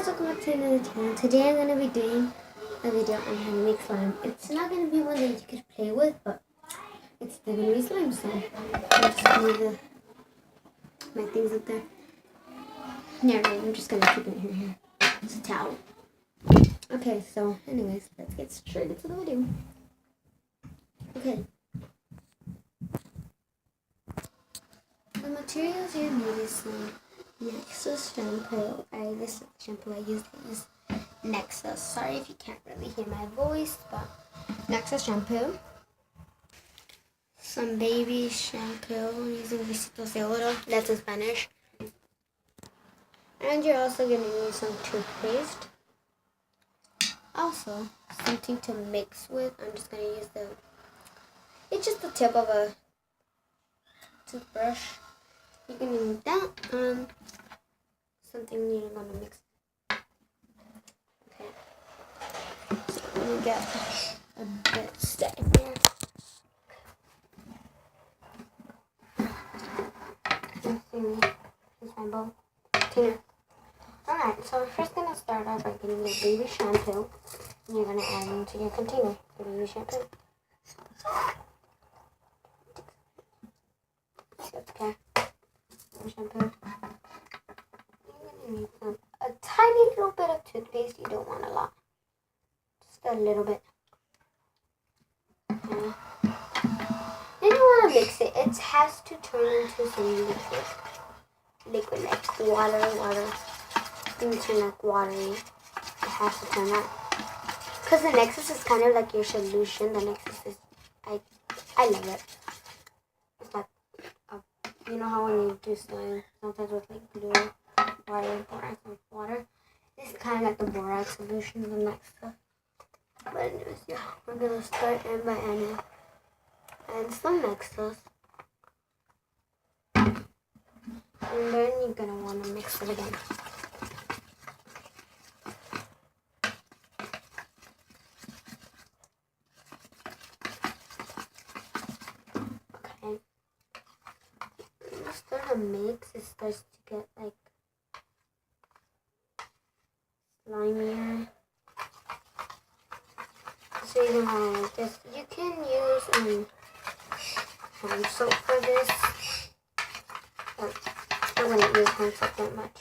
guys, welcome back to another channel. Today I'm going to be doing a video on how to make slime. It's not going to be one that you could play with, but it's still going to be slime. So I'm just going to leave my things up there. Never mind, I'm just going to keep it here. It's a towel. Okay, so anyways, let's get straight into the video. Okay. The materials you need is some Nexxus shampoo. This is the shampoo I use. I use Nexxus. Sorry if you can't really hear my voice, but Nexxus shampoo. Some baby shampoo. I'm using Besitos de Oro. That's in Spanish. And you're also going to need some toothpaste. Also, something to mix with. I'm just going to use it's just the tip of a toothbrush. You can use that and something you're going to mix. Okay. So let me get a bit set in here. Here's my bowl. Tina. Alright, so we're first going to start off by getting your baby shampoo. And you're going to add it into your container. The baby shampoo. Okay. Shampoo. You're going to need a tiny little bit of toothpaste. You don't want a lot. Just a little bit. Okay. Then you want to mix it. It has to turn into some liquid. Liquid like water. It's going to turn like watery. It has to turn that. Because the Nexxus is kind of like your solution. The Nexxus is, I love it. It's like, you know how when you do slime, sometimes with like glue, wire, borax, and water. This is kind of like the borax solution of the Nexxus. But anyways, yeah, we're going to start in by adding and some Nexxus. And then you're going to want to mix it again. Okay. When you start to mix, it starts to get like slimier. So you can have this. You can use hand soap for this. I wouldn't use hand soap that much.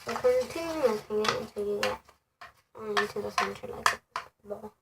So continue mixing it until you get into the center like a ball.